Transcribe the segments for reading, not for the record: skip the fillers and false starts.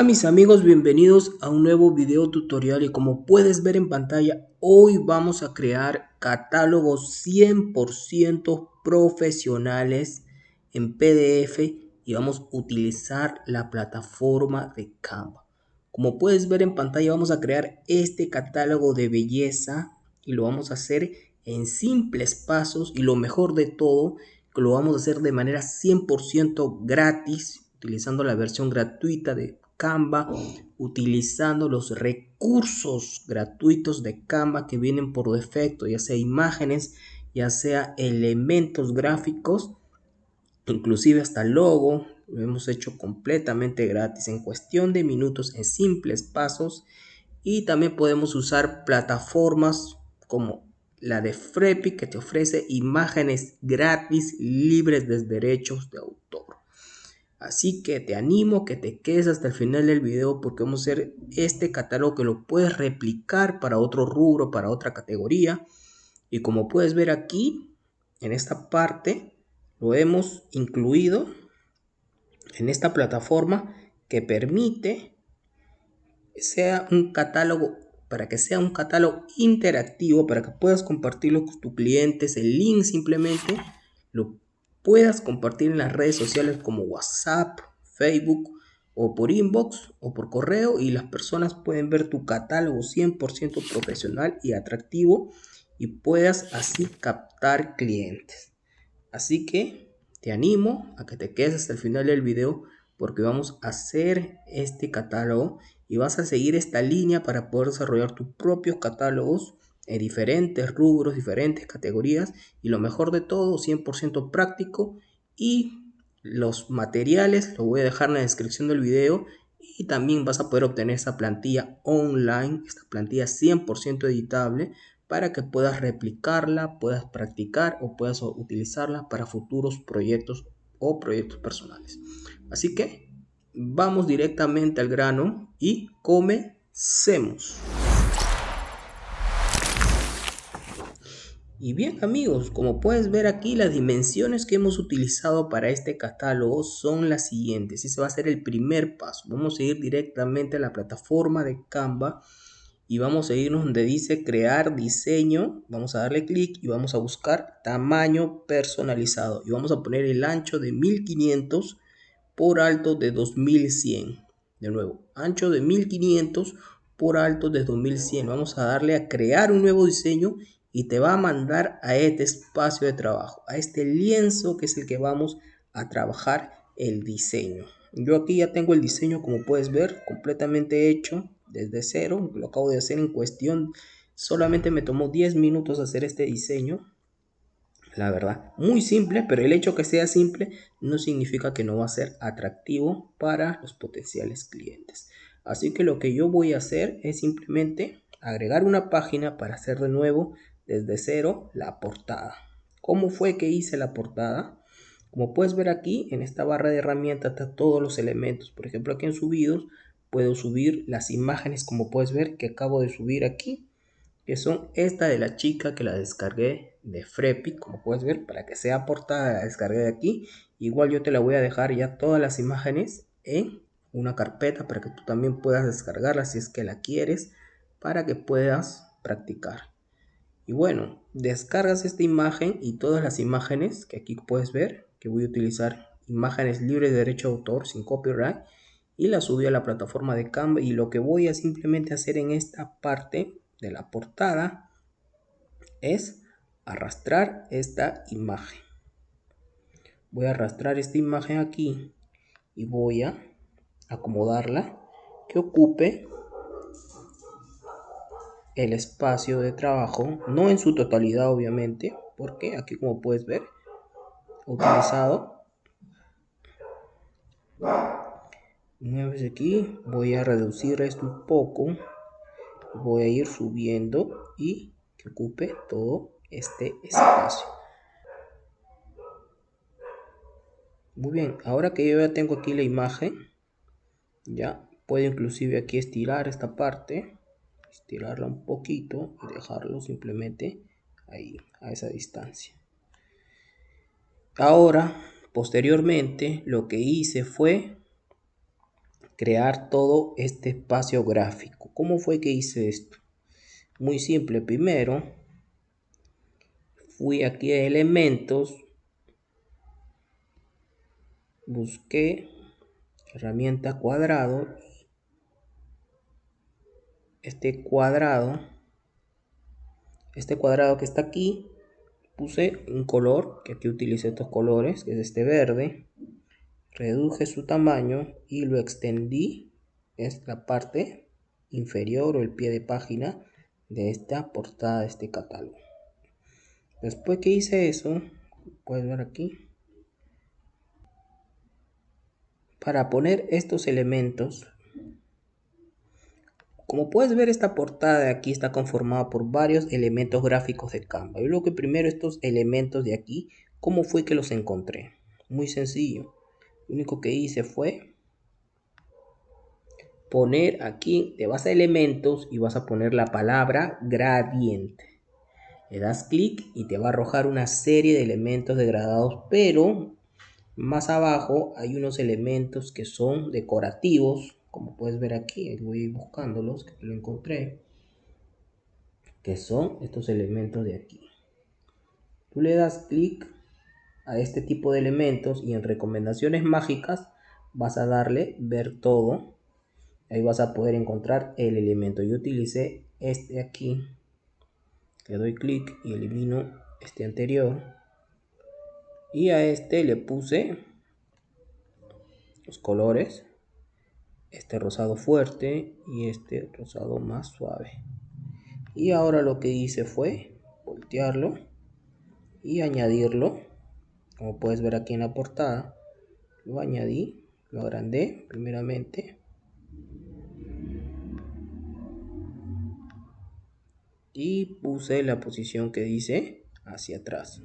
Hola mis amigos, bienvenidos a un nuevo video tutorial y como puedes ver en pantalla, hoy vamos a crear catálogos 100% profesionales en PDF y vamos a utilizar la plataforma de Canva. Como puedes ver en pantalla, vamos a crear este catálogo de belleza y lo vamos a hacer en simples pasos y lo mejor de todo, que lo vamos a hacer de manera 100% gratis, utilizando la versión gratuita de Canva, utilizando los recursos gratuitos de Canva que vienen por defecto, ya sea imágenes, ya sea elementos gráficos, inclusive hasta logo. Lo hemos hecho completamente gratis en cuestión de minutos, en simples pasos. Y también podemos usar plataformas como la de Freepik, que te ofrece imágenes gratis libres de derechos de autor. Así que te animo a que te quedes hasta el final del video, porque vamos a hacer este catálogo que lo puedes replicar para otro rubro, para otra categoría. Y como puedes ver aquí, en esta parte, lo hemos incluido en esta plataforma que permite sea un catálogo, para que sea un catálogo interactivo, para que puedas compartirlo con tus clientes. El link simplemente lo puedas compartir en las redes sociales como WhatsApp, Facebook o por inbox o por correo, y las personas pueden ver tu catálogo 100% profesional y atractivo y puedas así captar clientes. Así que te animo a que te quedes hasta el final del video, porque vamos a hacer este catálogo y vas a seguir esta línea para poder desarrollar tus propios catálogos en diferentes rubros, diferentes categorías, y lo mejor de todo, 100% práctico. Y los materiales los voy a dejar en la descripción del video, y también vas a poder obtener esta plantilla online, esta plantilla 100% editable, para que puedas replicarla, puedas practicar o puedas utilizarla para futuros proyectos o proyectos personales. Así que vamos directamente al grano y comencemos. Y bien amigos, como puedes ver aquí, las dimensiones que hemos utilizado para este catálogo son las siguientes. Ese va a ser el primer paso. Vamos a ir directamente a la plataforma de Canva y vamos a irnos donde dice crear diseño. Vamos a darle clic y vamos a buscar tamaño personalizado y vamos a poner el ancho de 1500 por alto de 2100. De nuevo, ancho de 1500 por alto de 2100. Vamos a darle a crear un nuevo diseño y te va a mandar a este espacio de trabajo, a este lienzo que es el que vamos a trabajar el diseño. Yo aquí ya tengo el diseño, como puedes ver, completamente hecho desde cero. Lo acabo de hacer en cuestión, solamente me tomó 10 minutos hacer este diseño. La verdad, muy simple, pero el hecho que sea simple no significa que no va a ser atractivo para los potenciales clientes. Así que lo que yo voy a hacer es simplemente agregar una página para hacer de nuevo desde cero la portada. ¿Cómo fue que hice la portada? Como puedes ver aquí en esta barra de herramientas están todos los elementos. Por ejemplo, aquí en subidos puedo subir las imágenes, como puedes ver que acabo de subir aquí, que son esta de la chica que la descargué de Freepik, como puedes ver, para que sea portada la descargué de aquí. Igual yo te la voy a dejar ya todas las imágenes en una carpeta para que tú también puedas descargarlas si es que la quieres, para que puedas practicar. Y bueno, descargas esta imagen y todas las imágenes que aquí puedes ver, que voy a utilizar imágenes libres de derecho de autor sin copyright, y las subí a la plataforma de Canva. Y lo que voy a simplemente hacer en esta parte de la portada es arrastrar esta imagen. Voy a arrastrar esta imagen aquí y voy a acomodarla que ocupe el espacio de trabajo, no en su totalidad obviamente, porque aquí, como puedes ver, he utilizado. Una vez aquí voy a reducir esto un poco, voy a ir subiendo y que ocupe todo este espacio. Muy bien, ahora que yo ya tengo aquí la imagen, ya puedo inclusive aquí estirar esta parte, estirarla un poquito y dejarlo simplemente ahí, a esa distancia. Ahora, posteriormente, lo que hice fue crear todo este espacio gráfico. ¿Cómo fue que hice esto? Muy simple. Primero fui aquí a elementos, busqué herramienta cuadrado, este cuadrado que está aquí, puse un color, que aquí utilicé estos colores, que es este verde, reduje su tamaño y lo extendí, es la parte inferior o el pie de página de esta portada de este catálogo. Después que hice eso, puedes ver aquí, para poner estos elementos, como puedes ver, esta portada de aquí está conformada por varios elementos gráficos de Canva. Yo lo que primero estos elementos de aquí, ¿cómo fue que los encontré? Muy sencillo. Lo único que hice fue poner aquí, te vas a elementos y vas a poner la palabra gradiente. Le das clic y te va a arrojar una serie de elementos degradados, pero más abajo hay unos elementos que son decorativos, como puedes ver aquí, voy buscándolos, que lo encontré, que son estos elementos de aquí. Tú le das clic a este tipo de elementos y en recomendaciones mágicas vas a darle ver todo. Ahí vas a poder encontrar el elemento. Yo utilicé este aquí. Le doy clic y elimino este anterior. Y a este le puse los colores. Este rosado fuerte y este rosado más suave. Y ahora lo que hice fue voltearlo y añadirlo. Como puedes ver aquí en la portada, lo añadí, lo agrandé primeramente. Y puse la posición que dice hacia atrás.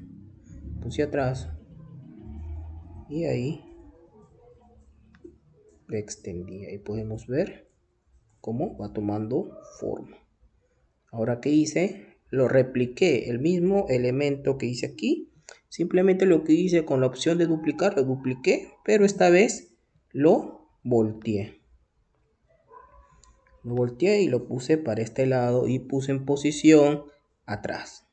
Puse atrás y ahí le extendí. Ahí podemos ver cómo va tomando forma. Ahora, ¿qué hice? Lo repliqué, el mismo elemento que hice aquí. Simplemente lo que hice con la opción de duplicar, lo dupliqué, pero esta vez lo volteé. Lo volteé y lo puse para este lado y puse en posición atrás.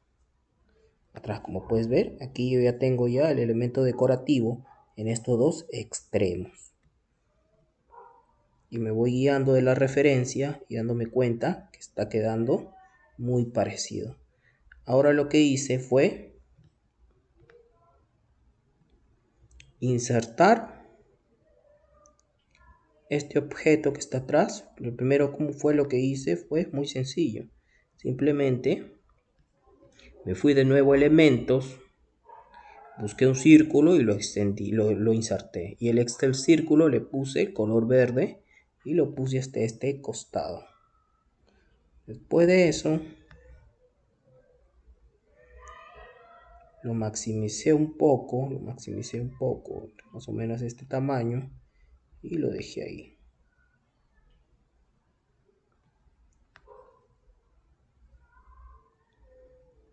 Atrás, como puedes ver, aquí yo ya tengo ya el elemento decorativo en estos dos extremos. Y me voy guiando de la referencia y dándome cuenta que está quedando muy parecido. Ahora lo que hice fue insertar este objeto que está atrás. Lo primero, como fue lo que hice, fue muy sencillo. Simplemente me fui de nuevo a elementos, busqué un círculo y lo extendí, lo inserté. Y el círculo le puse color verde y lo puse hasta este costado. Después de eso, lo maximicé un poco, más o menos este tamaño, y lo dejé ahí.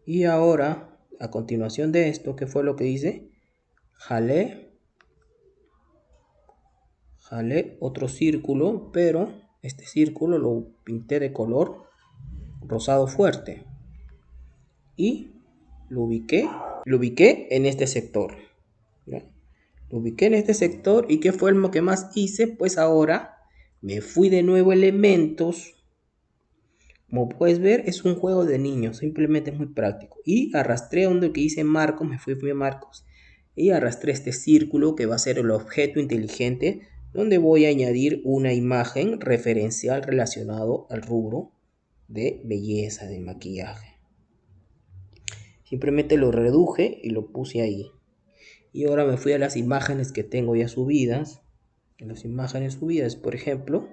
Y ahora, a continuación de esto, ¿qué fue lo que hice? Jalé otro círculo, pero este círculo lo pinté de color rosado fuerte y lo ubiqué en este sector, ¿ya? Lo ubiqué en este sector. ¿Y qué fue lo que más hice? Pues ahora me fui de nuevo a elementos. Como puedes ver, es un juego de niños, simplemente es muy práctico. Y arrastré donde que hice marcos, me fui a marcos y arrastré este círculo que va a ser el objeto inteligente, donde voy a añadir una imagen referencial relacionado al rubro de belleza, de maquillaje. Simplemente lo reduje y lo puse ahí. Y ahora me fui a las imágenes que tengo ya subidas. En las imágenes subidas, por ejemplo,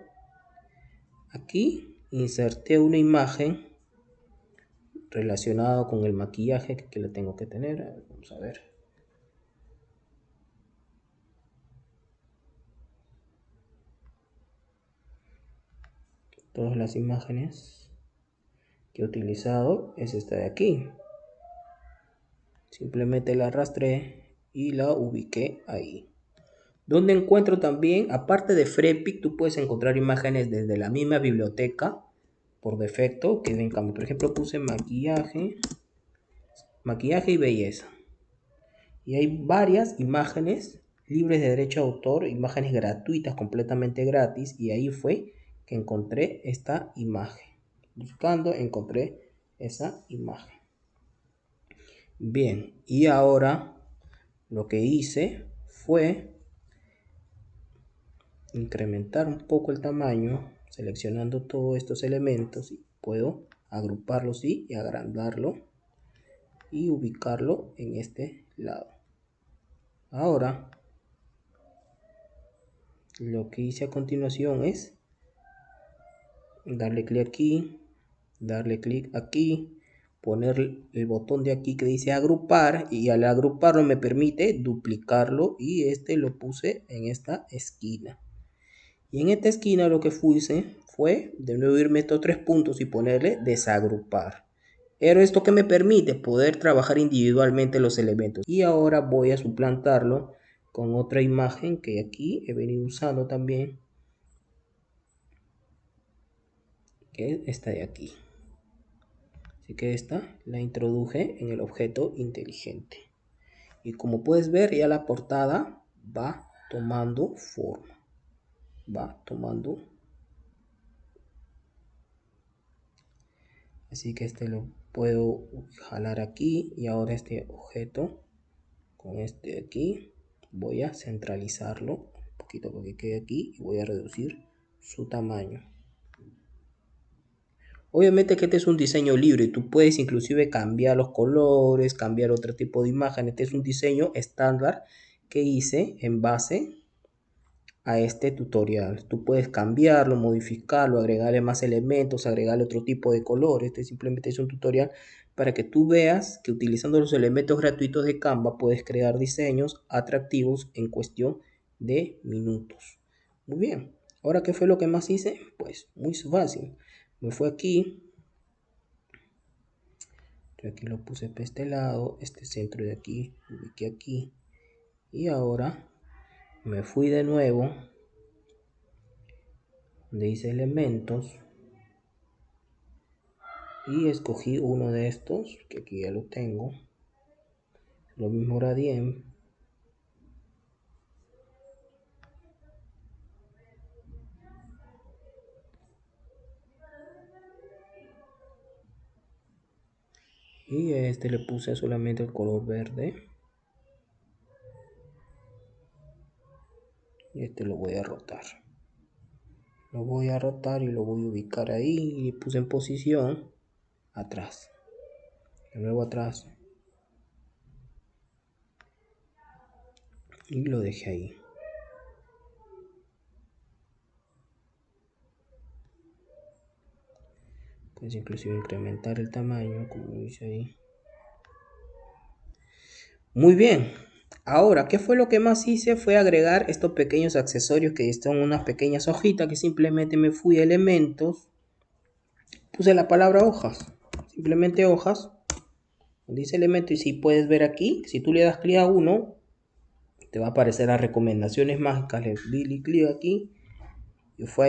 aquí inserté una imagen relacionada con el maquillaje que le tengo que tener. Vamos a ver. Todas las imágenes que he utilizado es esta de aquí. Simplemente la arrastré y la ubiqué ahí. Donde encuentro también, aparte de Freepik, tú puedes encontrar imágenes desde la misma biblioteca por defecto, que ven, por ejemplo, puse maquillaje y belleza. Y hay varias imágenes libres de derecho de autor, imágenes gratuitas, completamente gratis, y ahí fue que encontré esta imagen. Buscando, encontré esa imagen. Bien, y ahora lo que hice fue incrementar un poco el tamaño, seleccionando todos estos elementos, y puedo agruparlos y agrandarlo y ubicarlo en este lado. Ahora lo que hice a continuación es darle clic aquí, poner el botón de aquí que dice agrupar, y al agruparlo me permite duplicarlo, y este lo puse en esta esquina. Y en esta esquina lo que hice fue de nuevo irme estos tres puntos y ponerle desagrupar. Pero esto que me permite poder trabajar individualmente los elementos. Y ahora voy a suplantarlo con otra imagen que aquí he venido usando también, que es esta de aquí. Así que esta la introduje en el objeto inteligente. Y como puedes ver, ya la portada va tomando forma. Así que este lo puedo jalar aquí, y ahora este objeto con este de aquí voy a centralizarlo un poquito para que quede aquí, y voy a reducir su tamaño. Obviamente que este es un diseño libre, tú puedes inclusive cambiar los colores, cambiar otro tipo de imagen. Este es un diseño estándar que hice en base a este tutorial. Tú puedes cambiarlo, modificarlo, agregarle más elementos, agregarle otro tipo de color. Este simplemente es un tutorial para que tú veas que utilizando los elementos gratuitos de Canva puedes crear diseños atractivos en cuestión de minutos. Muy bien. Ahora, ¿qué fue lo que más hice? Pues muy fácil. Me fui aquí. Yo aquí lo puse para este lado, este centro de aquí, lo ubiqué aquí. Y ahora me fui de nuevo donde hice elementos y escogí uno de estos, que aquí ya lo tengo, lo mismo gradiente, y a este le puse solamente el color verde, y este lo voy a rotar, y lo voy a ubicar ahí, y puse en posición atrás, de nuevo atrás, y lo dejé ahí. Puedes inclusive incrementar el tamaño, como dice ahí. Muy bien. Ahora, ¿qué fue lo que más hice? Fue agregar estos pequeños accesorios que son unas pequeñas hojitas, que simplemente me fui a elementos, puse la palabra hojas, simplemente hojas, dice elemento, y si puedes ver aquí, si tú le das clic a uno, te va a aparecer las recomendaciones mágicas. Le di clic aquí y fue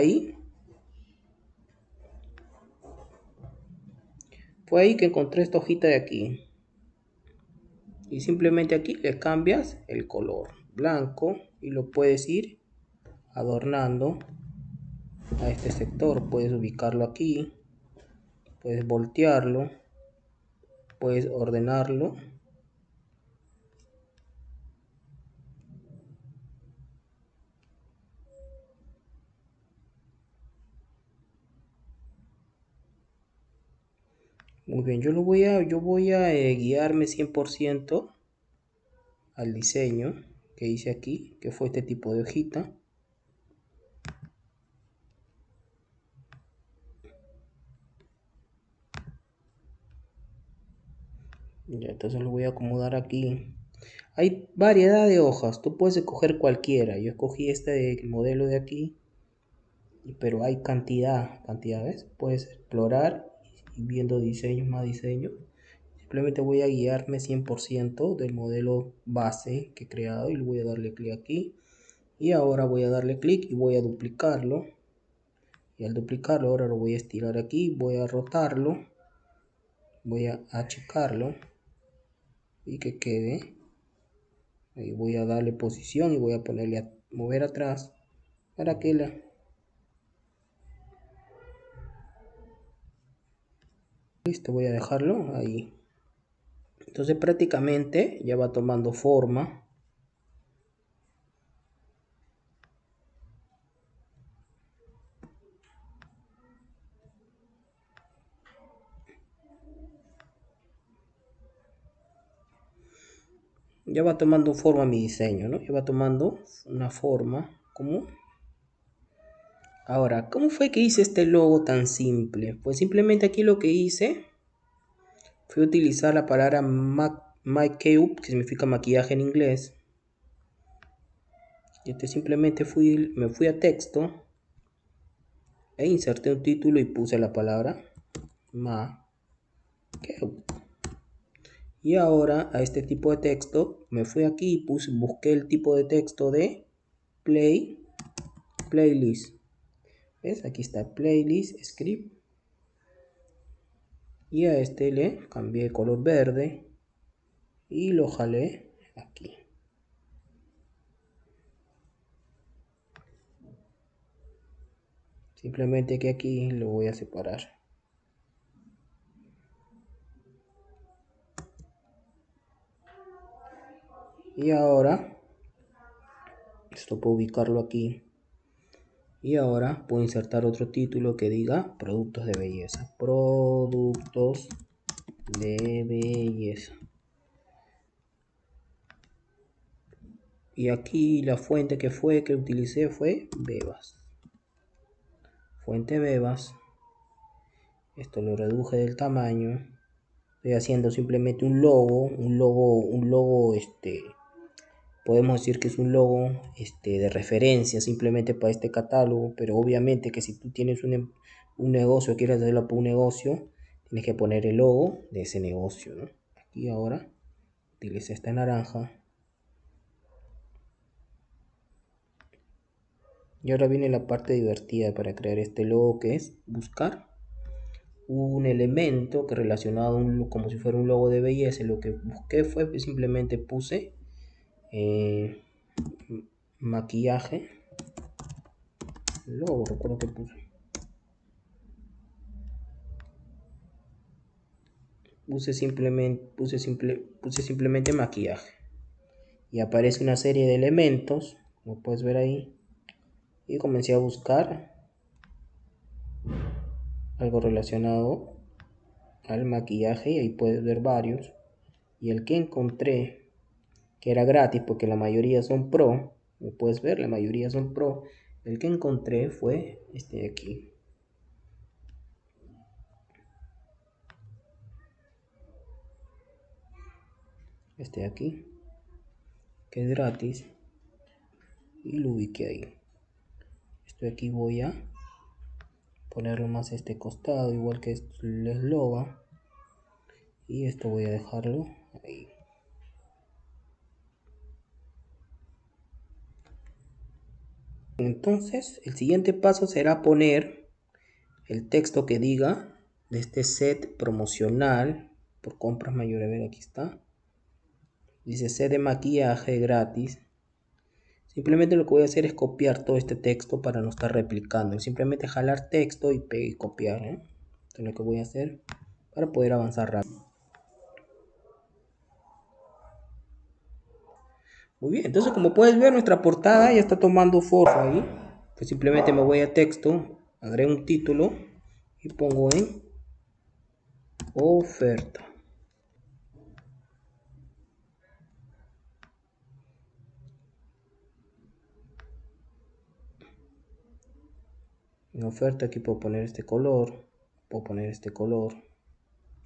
ahí que encontré esta hojita de aquí. Y simplemente aquí le cambias el color blanco y lo puedes ir adornando a este sector. Puedes ubicarlo aquí, puedes voltearlo, puedes ordenarlo. Muy bien, yo voy a guiarme 100% al diseño que hice aquí, que fue este tipo de hojita. Ya, entonces lo voy a acomodar aquí. Hay variedad de hojas, tú puedes escoger cualquiera. Yo escogí este modelo de aquí, pero hay cantidad, ¿ves? Puedes explorar y viendo diseños, más diseños. Simplemente voy a guiarme 100% del modelo base que he creado, y le voy a darle clic aquí. Y ahora voy a darle clic y voy a duplicarlo. Y al duplicarlo ahora lo voy a estirar aquí, voy a rotarlo, voy a achicarlo y que quede. Ahí voy a darle posición y voy a ponerle a mover atrás para que listo, voy a dejarlo ahí. Entonces prácticamente ya va tomando forma. Ya va tomando forma mi diseño, ¿no? Ya va tomando una forma como... Ahora, ¿cómo fue que hice este logo tan simple? Pues simplemente aquí lo que hice fue utilizar la palabra makeup, que significa maquillaje en inglés. Y simplemente me fui a texto e inserté un título y puse la palabra makeup. Y ahora a este tipo de texto me fui aquí y busqué el tipo de texto de playlist. ¿Ves? Aquí está playlist script. Y a este le cambié el color verde y lo jalé aquí. Simplemente que aquí lo voy a separar. Y ahora esto puedo ubicarlo aquí. Y ahora puedo insertar otro título que diga productos de belleza. Productos de belleza. Y aquí la fuente que utilicé fue Bebas. Fuente Bebas. Esto lo reduje del tamaño. Estoy haciendo simplemente un logo. Podemos decir que es un logo de referencia simplemente para este catálogo. Pero obviamente que si tú tienes un negocio, quieres hacerlo para un negocio, tienes que poner el logo de ese negocio, ¿no? Aquí ahora utilice esta naranja. Y ahora viene la parte divertida para crear este logo, que es buscar un elemento que relacionado como si fuera un logo de belleza. Lo que busqué fue que simplemente puse maquillaje logo, recuerdo que puse simplemente maquillaje y aparece una serie de elementos, como puedes ver ahí, y comencé a buscar algo relacionado al maquillaje y ahí puedes ver varios, y el que encontré, que era gratis porque la mayoría son pro, como puedes ver, la mayoría son pro, el que encontré fue este de aquí. Este de aquí, que es gratis, y lo ubiqué ahí. Esto de aquí voy a ponerlo más a este costado, igual que el eslogan, y esto voy a dejarlo ahí. Entonces el siguiente paso será poner el texto que diga de este set promocional por compras mayores. A ver, aquí está, dice set de maquillaje gratis. Simplemente lo que voy a hacer es copiar todo este texto para no estar replicando. Simplemente jalar texto y copiar, ¿eh? Esto es lo que voy a hacer para poder avanzar rápido. Muy bien, entonces como puedes ver, nuestra portada ya está tomando forma ahí. Pues simplemente me voy a texto, agrego un título y pongo en oferta. En oferta aquí puedo poner este color,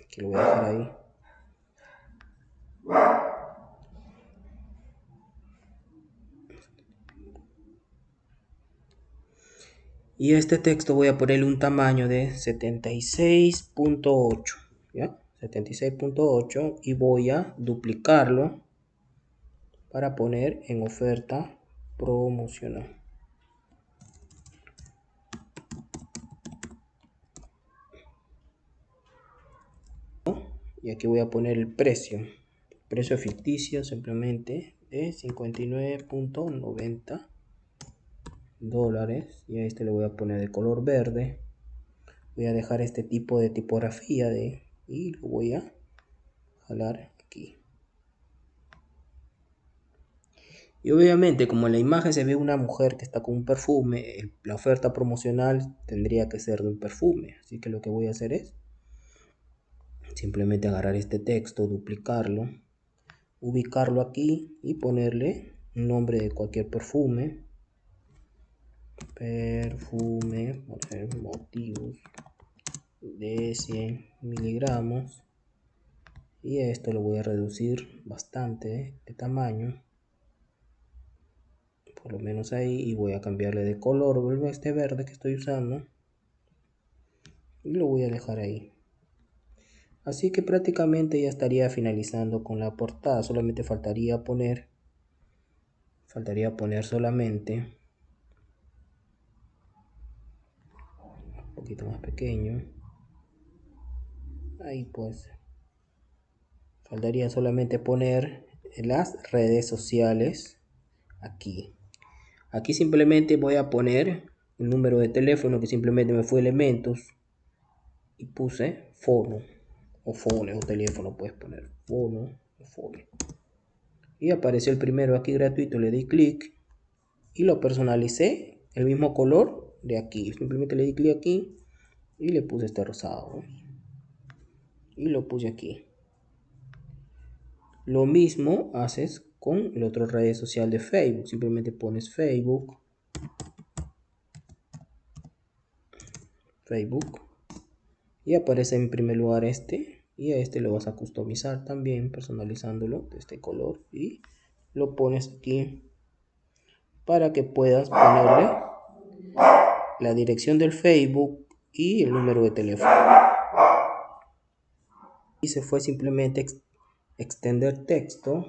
aquí lo voy a dejar ahí. Y a este texto voy a ponerle un tamaño de 76.8, ¿ya? 76.8 y voy a duplicarlo para poner en oferta promocional. Y aquí voy a poner el precio ficticio simplemente de $59.90. Y a este le voy a poner de color verde. Voy a dejar este tipo de tipografía y lo voy a jalar aquí. Y obviamente, como en la imagen se ve una mujer que está con un perfume, la oferta promocional tendría que ser de un perfume. Así que lo que voy a hacer es simplemente agarrar este texto, duplicarlo, ubicarlo aquí y ponerle un nombre de cualquier perfume. Perfume, motivos de 100 miligramos. Y esto lo voy a reducir bastante de tamaño, por lo menos ahí, y voy a cambiarle de color, vuelvo a este verde que estoy usando y lo voy a dejar ahí. Así que prácticamente ya estaría finalizando con la portada. Solamente faltaría poner solamente un poquito más pequeño. Ahí pues faltaría solamente poner las redes sociales aquí. Aquí simplemente voy a poner el número de teléfono, que simplemente me fue elementos, y puse fono o phone o teléfono. Puedes poner fono o phone. Y apareció el primero aquí gratuito, le di clic y lo personalicé el mismo color de aquí. Simplemente le di clic aquí y le puse este rosado y lo puse aquí. Lo mismo haces con la otra red social de Facebook. Simplemente pones Facebook y aparece en primer lugar este, y a este lo vas a customizar también personalizándolo de este color y lo pones aquí para que puedas ponerle la dirección del Facebook y el número de teléfono. Y se fue simplemente extender texto,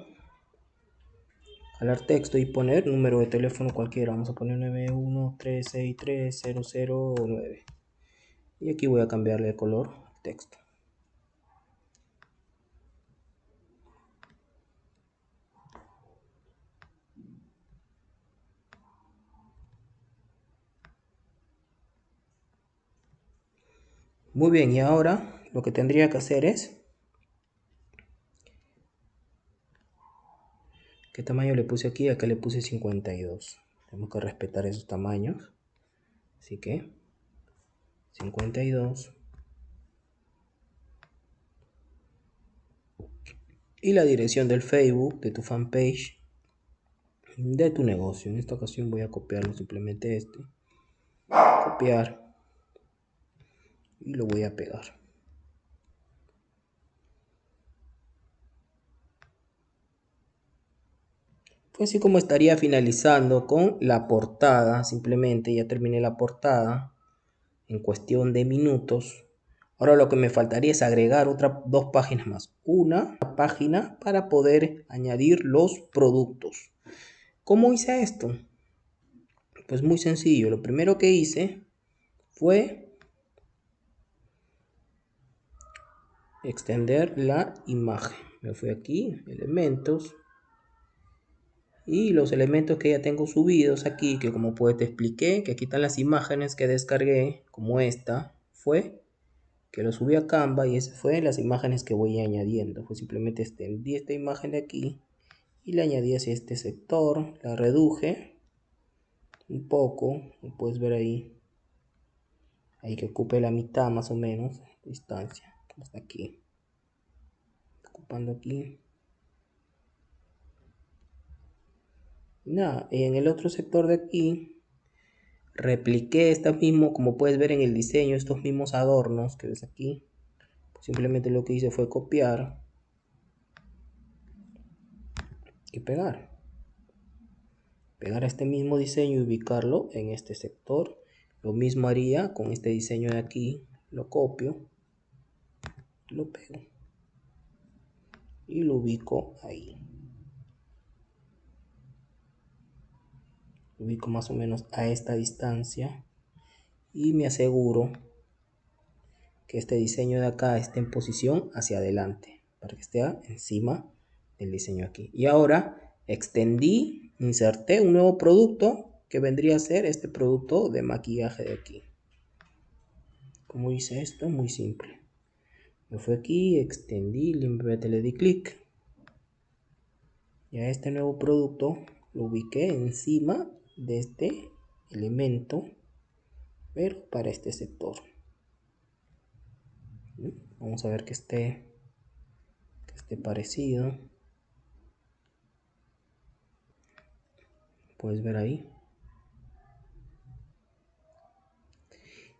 jalar texto y poner número de teléfono cualquiera. Vamos a poner 913630009 y aquí voy a cambiarle de color texto. Muy bien, y ahora lo que tendría que hacer es, ¿qué tamaño le puse aquí? Acá le puse 52. Tenemos que respetar esos tamaños. Así que 52. Y la dirección del Facebook, de tu fanpage, de tu negocio. En esta ocasión voy a copiarlo, simplemente este. Copiar. Y lo voy a pegar. Pues así como estaría finalizando con la portada. Simplemente ya terminé la portada en cuestión de minutos. Ahora lo que me faltaría es agregar otras 2 páginas más. Una página para poder añadir los productos. ¿Cómo hice esto? Pues muy sencillo. Lo primero que hice fue extender la imagen. Me fui aquí, elementos. Y los elementos que ya tengo subidos aquí, que como pues te expliqué, que aquí están las imágenes que descargué, como esta, fue que lo subí a Canva y esas fueron las imágenes que voy añadiendo. Pues simplemente extendí esta imagen de aquí y la añadí hacia este sector, la reduje un poco, como puedes ver ahí que ocupe la mitad más o menos de distancia, hasta aquí, ocupando aquí. Nada, en el otro sector de aquí repliqué como puedes ver en el diseño, estos mismos adornos que ves aquí. Pues simplemente lo que hice fue copiar y pegar este mismo diseño y ubicarlo en este sector. Lo mismo haría con este diseño de aquí, lo copio, lo pego y lo ubico ahí. Lo ubico más o menos a esta distancia y me aseguro que este diseño de acá esté en posición hacia adelante para que esté encima del diseño aquí. Y ahora extendí, inserté un nuevo producto que vendría a ser este producto de maquillaje de aquí. ¿Cómo hice esto? Muy simple. Me fui aquí, extendí, le di clic. Y a este nuevo producto lo ubiqué encima de este elemento, pero para este sector. Vamos a ver que esté parecido. Puedes ver ahí.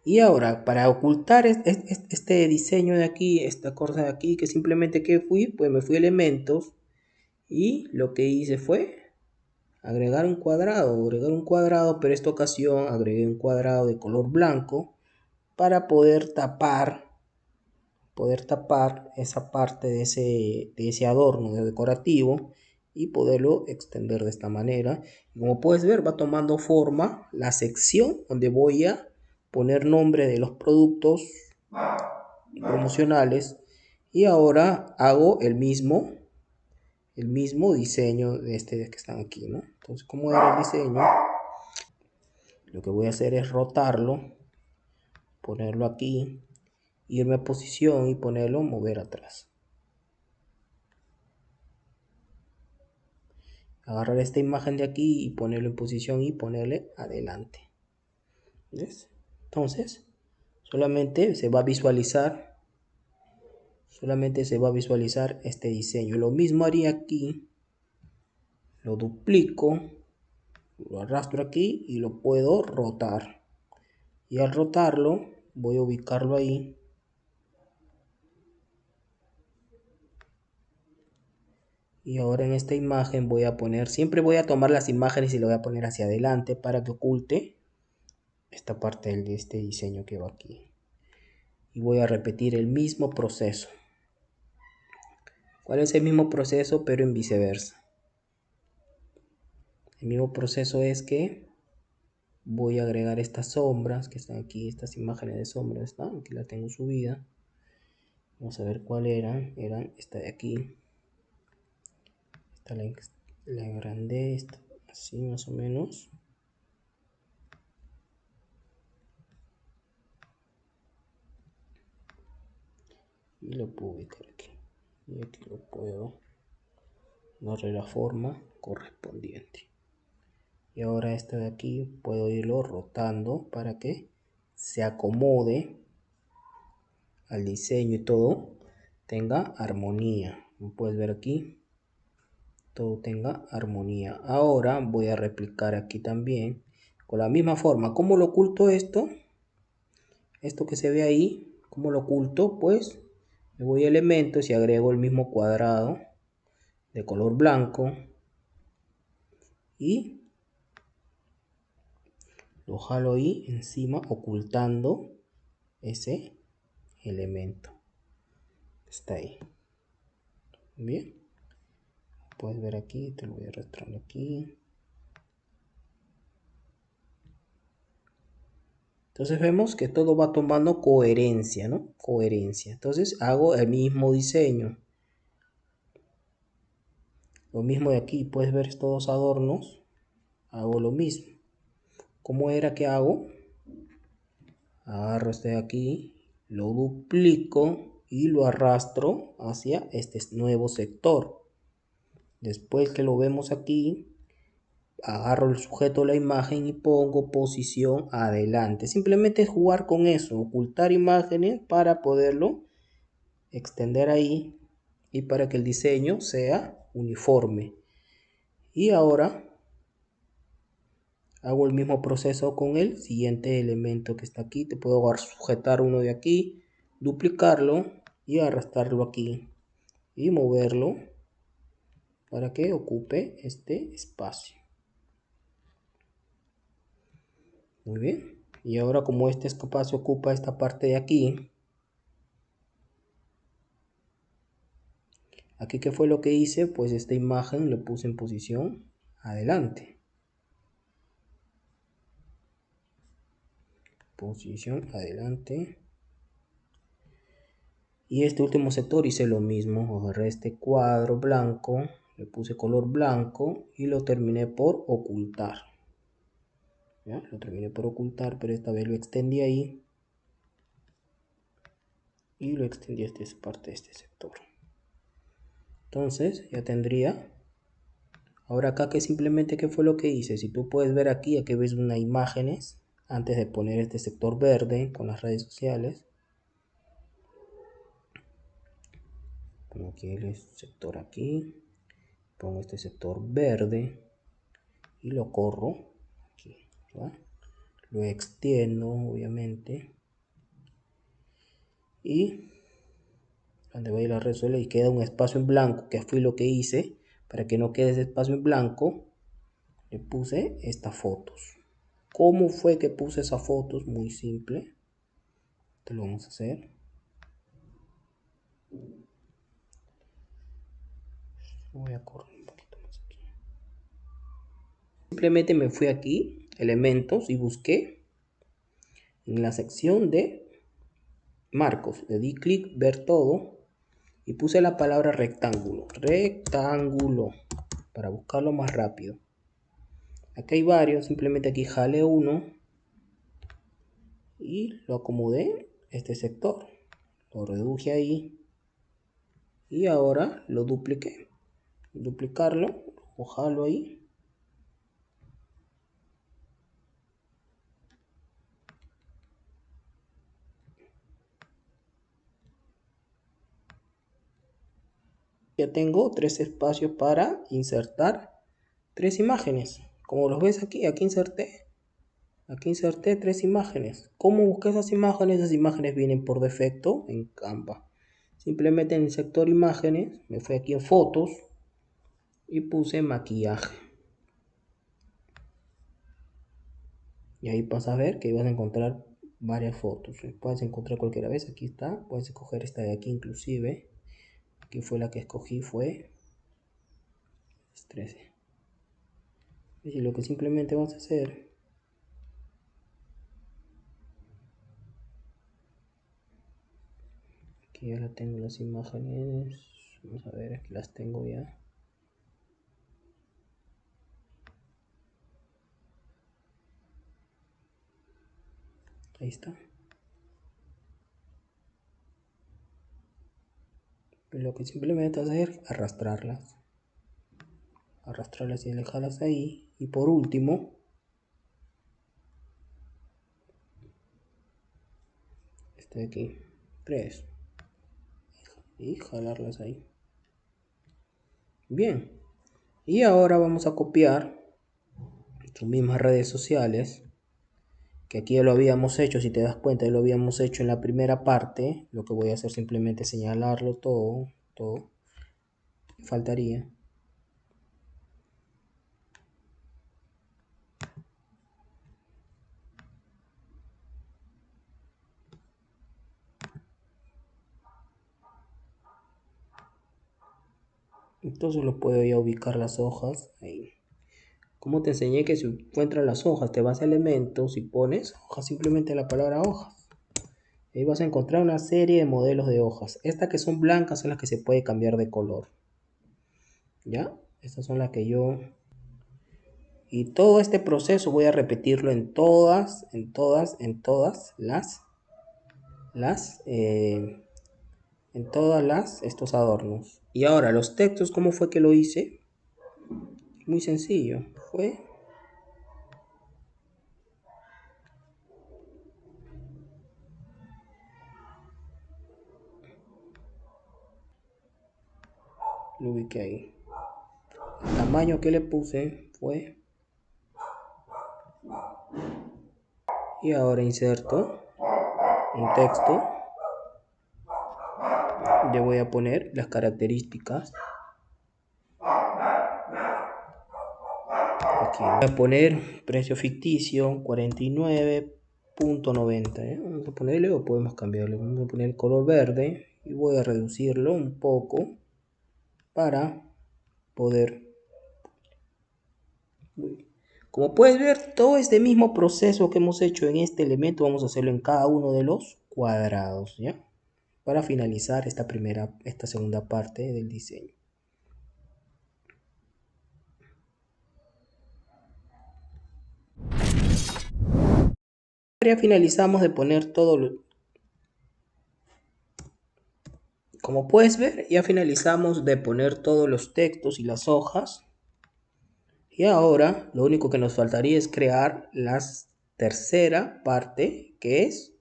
Y ahora, para ocultar este diseño de aquí, esta cosa de aquí, que simplemente que fui, pues me fui a elementos y lo que hice fue agregar un cuadrado, pero esta ocasión agregué un cuadrado de color blanco para poder tapar esa parte de ese adorno decorativo y poderlo extender de esta manera. Como puedes ver, va tomando forma la sección donde voy a poner nombre de los productos promocionales. Y ahora hago el mismo diseño de este que están aquí, ¿no? Entonces, como era el diseño, lo que voy a hacer es rotarlo, ponerlo aquí, irme a posición y ponerlo, mover atrás. Agarrar esta imagen de aquí y ponerlo en posición y ponerle adelante. ¿Ves? Entonces, solamente se va a visualizar este diseño. Lo mismo haría aquí. Lo duplico, lo arrastro aquí y lo puedo rotar. Y al rotarlo, voy a ubicarlo ahí. Y ahora en esta imagen voy a poner, siempre voy a tomar las imágenes y lo voy a poner hacia adelante para que oculte esta parte de este diseño que va aquí. Y voy a repetir el mismo proceso. ¿Cuál es el mismo proceso pero en viceversa? El mismo proceso es que voy a agregar estas sombras que están aquí, estas imágenes de sombras están, aquí la tengo subida. Vamos a ver cuál eran esta de aquí. Esta la agrandé, esta, así más o menos. Y lo puedo ubicar aquí. Y aquí lo puedo darle la forma correspondiente. Y ahora este de aquí puedo irlo rotando para que se acomode al diseño y todo tenga armonía. Como puedes ver aquí, todo tenga armonía. Ahora voy a replicar aquí también con la misma forma. ¿Cómo lo oculto esto? Esto que se ve ahí, ¿cómo lo oculto? Pues me voy a elementos y agrego el mismo cuadrado de color blanco y lo jalo ahí encima ocultando ese elemento. Está ahí. Bien. Puedes ver aquí, te lo voy a arrastrar aquí. Entonces vemos que todo va tomando coherencia, ¿no? Coherencia. Entonces hago el mismo diseño. Lo mismo de aquí, puedes ver estos dos adornos. Hago lo mismo. ¿Cómo era que hago? Agarro este de aquí, lo duplico y lo arrastro hacia este nuevo sector. Después que lo vemos aquí, agarro el sujeto de la imagen y pongo posición adelante. Simplemente es jugar con eso, ocultar imágenes para poderlo extender ahí y para que el diseño sea uniforme. Y ahora hago el mismo proceso con el siguiente elemento que está aquí. Te puedo sujetar uno de aquí, duplicarlo y arrastrarlo aquí y moverlo para que ocupe este espacio. Muy bien. Y ahora como este espacio ocupa esta parte de aquí, aquí ¿qué fue lo que hice? Pues esta imagen lo puse en posición adelante. posición, adelante. Y este último sector hice lo mismo, agarré este cuadro blanco, le puse color blanco y lo terminé por ocultar. ¿Ya? Lo terminé por ocultar, pero esta vez lo extendí ahí. Y lo extendí a esta parte de este sector. Entonces ya tendría. Ahora acá que simplemente qué fue lo que hice. Si tú puedes ver aquí ves unas imágenes antes de poner este sector verde con las redes sociales. Pongo aquí el sector aquí. Pongo este sector verde y lo corro aquí, ¿verdad? Lo extiendo obviamente y donde va a ir la red social y queda un espacio en blanco, que fue lo que hice. Para que no quede ese espacio en blanco, le puse estas fotos. ¿Cómo fue que puse esas fotos? Muy simple. Esto lo vamos a hacer. Voy a correr un poquito más aquí. Simplemente me fui aquí, elementos, y busqué en la sección de marcos. Le di clic, ver todo, y puse la palabra rectángulo. Rectángulo. Para buscarlo más rápido. Aquí hay varios, simplemente aquí jalé uno y lo acomodé este sector. Lo reduje ahí y ahora lo dupliqué. Duplicarlo, o jalo ahí. Ya tengo 3 espacios para insertar 3 imágenes. Como los ves aquí, aquí inserté 3 imágenes. ¿Cómo busqué esas imágenes? Esas imágenes vienen por defecto en Canva. Simplemente en el sector imágenes, me fui aquí en fotos y puse maquillaje. Y ahí vas a ver que vas a encontrar varias fotos. Puedes encontrar cualquiera vez. Aquí está. Puedes escoger esta de aquí inclusive. Aquí fue la que escogí, fue 13. Y lo que simplemente vamos a hacer, aquí ya la tengo las imágenes. Vamos a ver, aquí las tengo ya. Ahí está. Lo que simplemente vas a hacer es arrastrarlas. Arrastrarlas y alejarlas ahí. Y por último, este de aquí, 3. Y jalarlas ahí. Bien. Y ahora vamos a copiar tus mismas redes sociales. Que aquí ya lo habíamos hecho, si te das cuenta, ya lo habíamos hecho en la primera parte. Lo que voy a hacer simplemente es señalarlo todo. Faltaría. Entonces lo puedo ya ubicar las hojas ahí. Como te enseñé que si encuentras las hojas, te vas a elementos y pones hojas, simplemente la palabra hojas. Ahí vas a encontrar una serie de modelos de hojas. Estas que son blancas son las que se puede cambiar de color. ¿Ya? Estas son las que yo... Y todo este proceso voy a repetirlo en todas estos adornos. Y ahora los textos, ¿cómo fue que lo hice? Muy sencillo. Lo ubiqué ahí. El tamaño que le puse fue... Y ahora inserto un texto. Le voy a poner las características. Aquí voy a poner precio ficticio 49.90. Vamos a ponerle, o podemos cambiarle. Vamos a poner el color verde y voy a reducirlo un poco para poder Como puedes ver, todo este mismo proceso que hemos hecho en este elemento, vamos a hacerlo en cada uno de los cuadrados, ¿ya? Para finalizar esta segunda parte del diseño. Ya finalizamos de poner todo lo... Como puedes ver, ya finalizamos de poner todos los textos y las hojas. Y ahora lo único que nos faltaría es crear la tercera parte, que es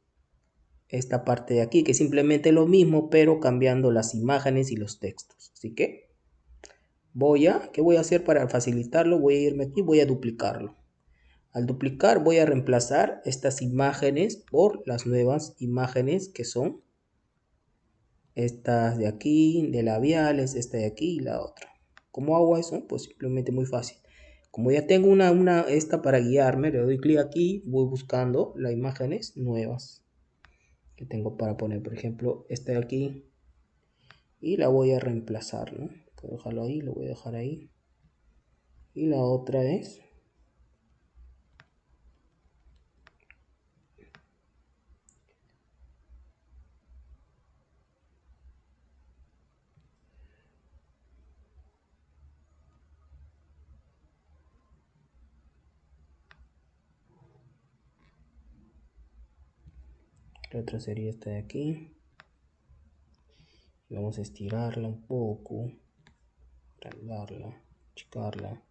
esta parte de aquí, que es simplemente lo mismo, pero cambiando las imágenes y los textos. Así que ¿qué voy a hacer para facilitarlo? Voy a irme aquí, voy a duplicarlo. Al duplicar voy a reemplazar estas imágenes por las nuevas imágenes que son estas de aquí, de labiales, esta de aquí y la otra. ¿Cómo hago eso? Pues simplemente muy fácil. Como ya tengo esta para guiarme, le doy clic aquí, voy buscando las imágenes nuevas que tengo para poner. Por ejemplo, esta de aquí y la voy a reemplazar, ¿no? Puedo dejarlo ahí, lo voy a dejar ahí. Y la otra es la otra sería esta de aquí. Vamos a estirarla un poco, agrandarla, achicarla.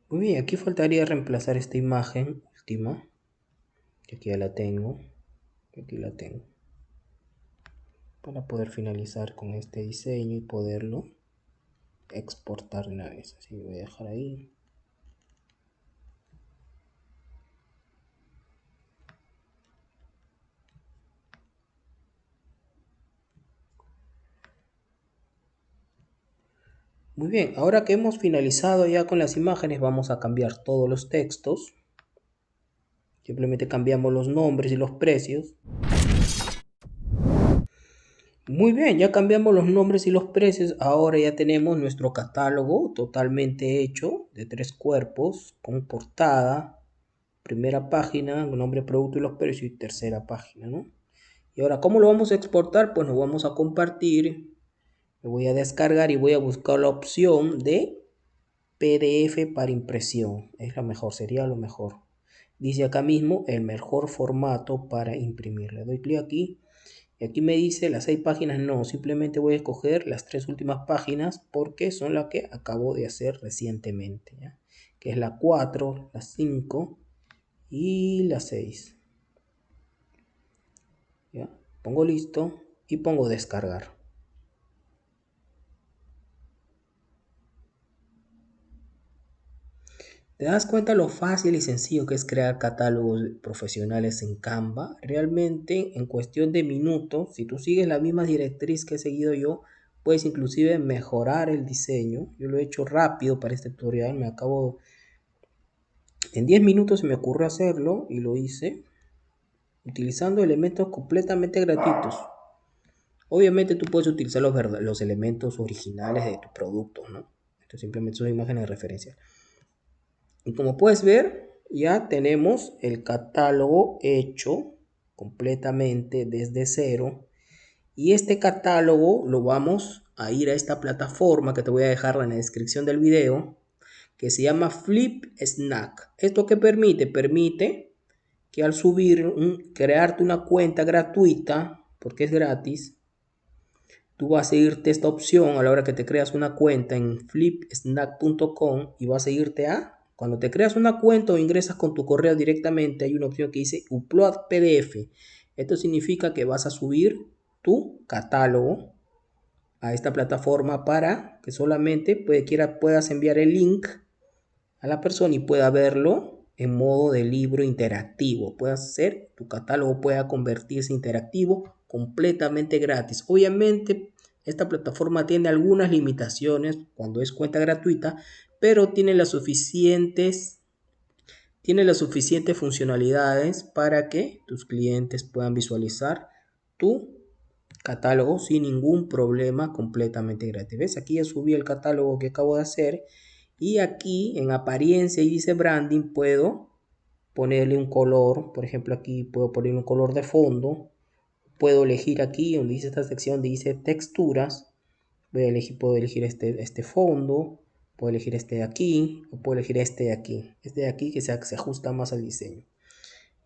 Muy bien, aquí faltaría reemplazar esta imagen última, que aquí ya la tengo, aquí la tengo, para poder finalizar con este diseño y poderlo exportar una vez. Así voy a dejar ahí. Muy bien, ahora que hemos finalizado ya con las imágenes, vamos a cambiar todos los textos. Simplemente cambiamos los nombres y los precios. Muy bien, ya cambiamos los nombres y los precios. Ahora ya tenemos nuestro catálogo totalmente hecho de 3 cuerpos con portada, primera página, nombre, producto y los precios y tercera página, ¿no? Y ahora, ¿cómo lo vamos a exportar? Pues nos vamos a compartir. Lo voy a descargar y voy a buscar la opción de PDF para impresión. Es la mejor, sería lo mejor. Dice acá mismo el mejor formato para imprimir. Le doy clic aquí. Y aquí me dice las 6 páginas, no, simplemente voy a escoger las 3 últimas páginas porque son las que acabo de hacer recientemente, ¿ya? Que es la 4, la 5 y la 6. ¿Ya? Pongo listo y pongo descargar. ¿Te das cuenta lo fácil y sencillo que es crear catálogos profesionales en Canva? Realmente en cuestión de minutos, si tú sigues la misma directriz que he seguido yo, puedes inclusive mejorar el diseño. Yo lo he hecho rápido para este tutorial, en 10 minutos se me ocurrió hacerlo y lo hice utilizando elementos completamente gratuitos. Obviamente tú puedes utilizar los elementos originales de tu producto, ¿no? Esto simplemente son imágenes de referencia. Y como puedes ver, ya tenemos el catálogo hecho completamente desde cero. Y este catálogo lo vamos a ir a esta plataforma que te voy a dejar en la descripción del video, que se llama Flip Snack. ¿Esto qué permite? Permite que al crearte una cuenta gratuita, porque es gratis, tú vas a irte a esta opción a la hora que te creas una cuenta en flipsnack.com y vas a irte cuando te creas una cuenta o ingresas con tu correo directamente, hay una opción que dice Upload PDF. Esto significa que vas a subir tu catálogo a esta plataforma para que solamente puedas enviar el link a la persona y pueda verlo en modo de libro interactivo. Puede hacer, tu catálogo pueda convertirse interactivo completamente gratis. Obviamente, esta plataforma tiene algunas limitaciones cuando es cuenta gratuita, pero tiene las suficientes funcionalidades para que tus clientes puedan visualizar tu catálogo sin ningún problema, completamente gratis. ¿Ves? Aquí ya subí el catálogo que acabo de hacer y aquí en apariencia y dice branding puedo ponerle un color. Por ejemplo, aquí puedo poner un color de fondo. Puedo elegir aquí donde dice esta sección, dice texturas. Puedo elegir este fondo. Puedo elegir este de aquí o puedo elegir este de aquí. Este de aquí que se ajusta más al diseño.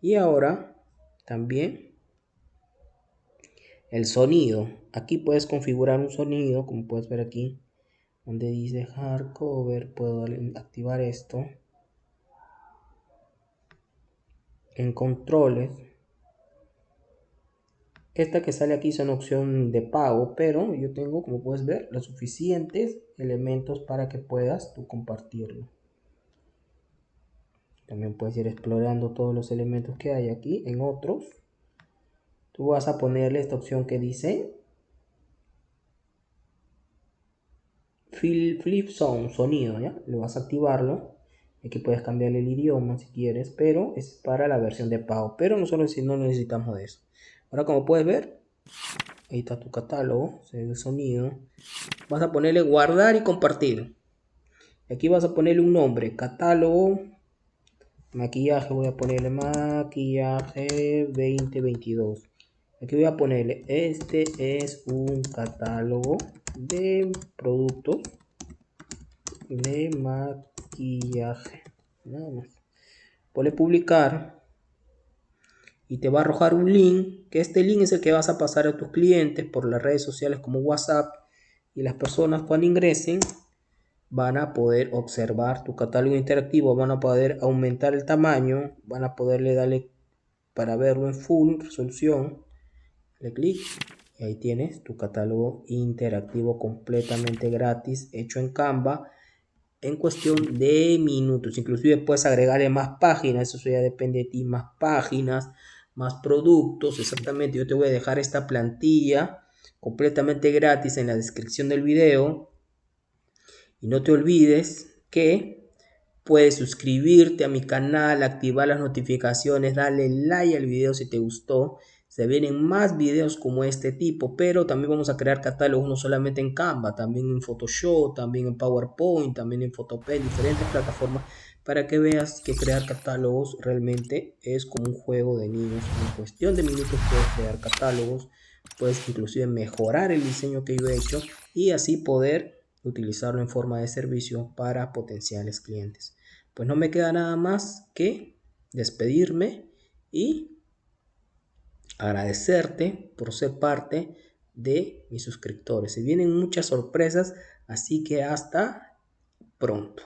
Y ahora también el sonido. Aquí puedes configurar un sonido, como puedes ver aquí, donde dice hardcover. Puedo activar esto. En controles, esta que sale aquí es una opción de pago, pero yo tengo, como puedes ver, los suficientes elementos para que puedas tú compartirlo. También puedes ir explorando todos los elementos que hay aquí en otros. Tú vas a ponerle esta opción que dice Flip Sound, sonido, ¿ya? Le vas a activarlo. Aquí puedes cambiarle el idioma si quieres, pero es para la versión de pago. Pero nosotros no necesitamos de eso. Ahora, como puedes ver, ahí está tu catálogo, se ve el sonido. Vas a ponerle guardar y compartir. Aquí vas a ponerle un nombre, catálogo, maquillaje, voy a ponerle maquillaje 2022. Aquí voy a ponerle, este es un catálogo de productos de maquillaje. Nada más. Ponle publicar y te va a arrojar un link, que este link es el que vas a pasar a tus clientes por las redes sociales como WhatsApp, y las personas cuando ingresen van a poder observar tu catálogo interactivo, van a poder aumentar el tamaño, van a poderle darle para verlo en full resolución, le clic y ahí tienes tu catálogo interactivo completamente gratis, hecho en Canva en cuestión de minutos. Inclusive puedes agregarle más páginas, eso ya depende de ti, más páginas, más productos. Exactamente, yo te voy a dejar esta plantilla completamente gratis en la descripción del video. Y no te olvides que puedes suscribirte a mi canal, activar las notificaciones, darle like al video si te gustó. Se vienen más videos como este tipo, pero también vamos a crear catálogos no solamente en Canva, también en Photoshop, también en PowerPoint, también en Photopea, diferentes plataformas, para que veas que crear catálogos realmente es como un juego de niños. En cuestión de minutos puedes crear catálogos, puedes inclusive mejorar el diseño que yo he hecho y así poder utilizarlo en forma de servicio para potenciales clientes. Pues no me queda nada más que despedirme y agradecerte por ser parte de mis suscriptores. Se vienen muchas sorpresas, así que hasta pronto.